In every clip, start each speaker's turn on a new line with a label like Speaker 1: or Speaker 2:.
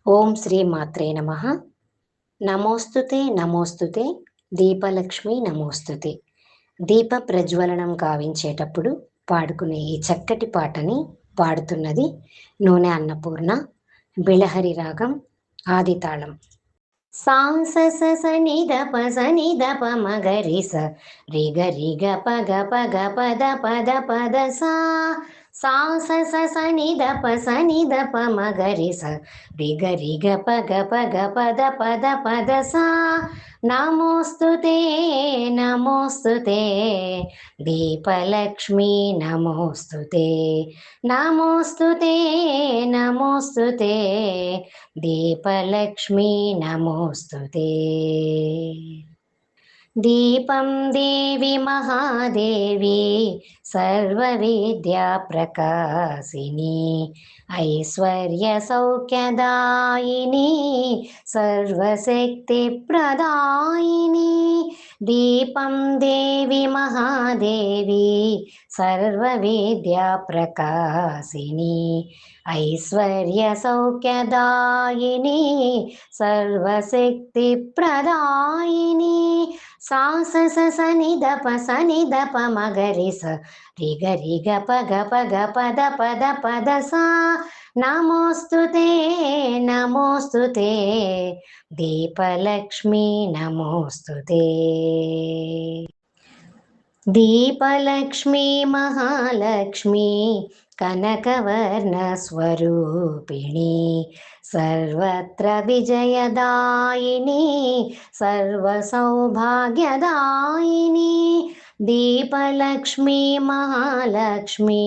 Speaker 1: ఓం శ్రీ మాత్రే నమః. నమోస్తుతే నమోస్తుతే దీపలక్ష్మి నమోస్తుతే. దీప ప్రజ్వలనం కావించేటప్పుడు పాడుకునే ఈ చక్కటి పాటని పాడుతున్నది నూనె అన్నపూర్ణ. బిళహరి రాగం, ఆదితాళం. సాంస స మగరి స రిగ రిగ పగ పగ పద పద పద సా. సాంస స మగరి స రిగ రిగ పగ పగ పద పద పద సా. నమోస్తుతే నమోస్తుతే దీపలక్ష్మి నమోస్తుతే. నమోస్తుతే నమోస్తుతే దీపలక్ష్మి నమోస్తుతే. దీపం దేవి మహాదేవి సర్వవిద్యా ప్రకాశిని ఐశ్వర్య సౌఖ్యదాయిని సర్వశక్తి ప్రదాయిని. దీపం దేవి మహాదేవి సర్వవిద్యా ప్రకాశిని ఐశ్వర్య సౌఖ్యదాయిని సర్వశక్తి ప్రదాయిని. సాంస స మగరి స రిగ రిగ పగ పగ పద పద పద సా. నమోస్తుతే నమోస్తుతే దీపలక్ష్మి నమోస్తుతే. దీపలక్ష్మి మహాలక్ష్మి కనకవర్ణ స్వరూపిణి సర్వత్ర విజయదాయిని సర్వసౌభాగ్యదాయిని. దీపలక్ష్మి మహాలక్ష్మి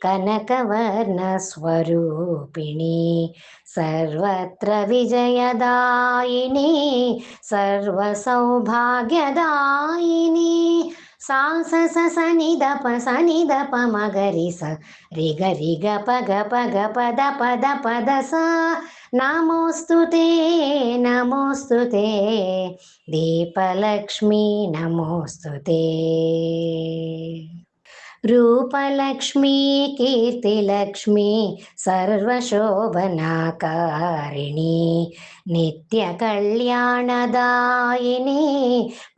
Speaker 1: కనకవర్ణ స్వరూపిణి సర్వత్ర విజయదాయిని సర్వసౌభాగ్యదాయిని. సాంస స మగరి స రిగ రిగ పగ పగ పద పద పద సా. నమోస్తుతే నమోస్తుతే దీపలక్ష్మి నమోస్తుతే. రూపలక్ష్మి కీర్తిలక్ష్మి సర్వశోభనాకారిణి నిత్య కళ్యాణదాయిని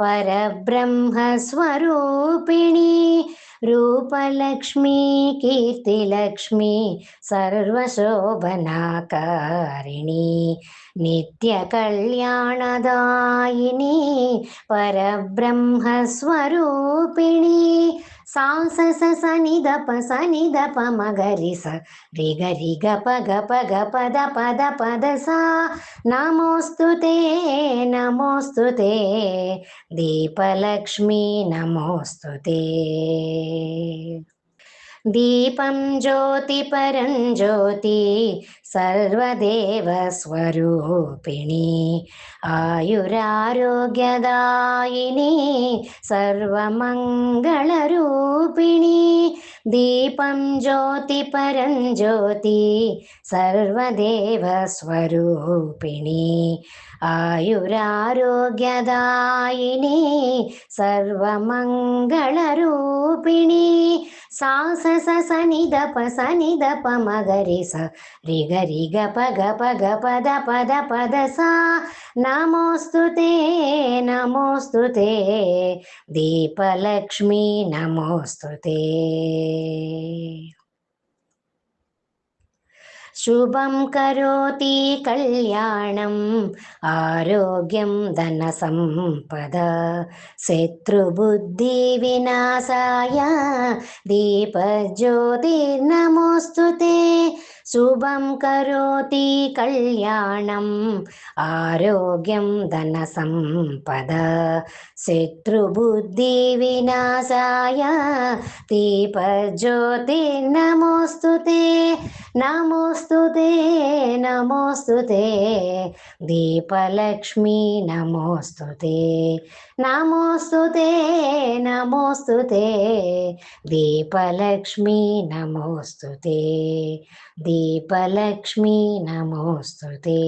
Speaker 1: పరబ్రహ్మస్వరూపిణి. రూపలక్ష్మి కీర్తిలక్ష్మి సర్వశోభనాకారిణి నిత్య కళ్యాణదాయిని పరబ్రహ్మస్వరూపిణి. సాంస స మగరి స రిగ రిగ పగ పగ పద పద పద సా. నమోస్తుతే నమోస్తుతే దీపలక్ష్మి నమోస్తుతే. దీపం జ్యోతి పరం జ్యోతి సర్వదేవ స్వరూపిణి ఆయురారోగ్యదాయిని సర్వమంగళరూపిణి. దీపం జ్యోతి పరం జ్యోతి సర్వదేవ స్వరూపిణి ఆయురారోగ్యదాయిని సర్వమంగళరూపిణి. సాంస స మగరి స రిగ రిగ పగ పగ పద పద పద సా. నమోస్తుతే నమోస్తుతే దీపలక్ష్మి నమోస్తుతే. శుభం కరోతి కళ్యాణం ఆరోగ్యం ధన సంపద శత్రుబుద్ధి వినాశాయ దీపజ్యోతిర్నమోస్తుతే. శుభం కరోతి కళ్యాణం ఆరోగ్యం ధన సంపద శత్రుబుద్ధి వినాశాయ దీపజ్యోతిర్నమోస్తుతే. నమోస్తుతే నమోస్తుతే దీపలక్ష్మి నమోస్తుతే. నమోస్తుతే నమోస్తుతే దీపలక్ష్మి నమోస్తుతే. దీపలక్ష్మి నమోస్తుతే.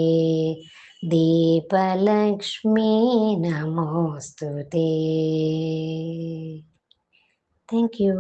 Speaker 1: దీపలక్ష్మి నమోస్తుతే. Thank you.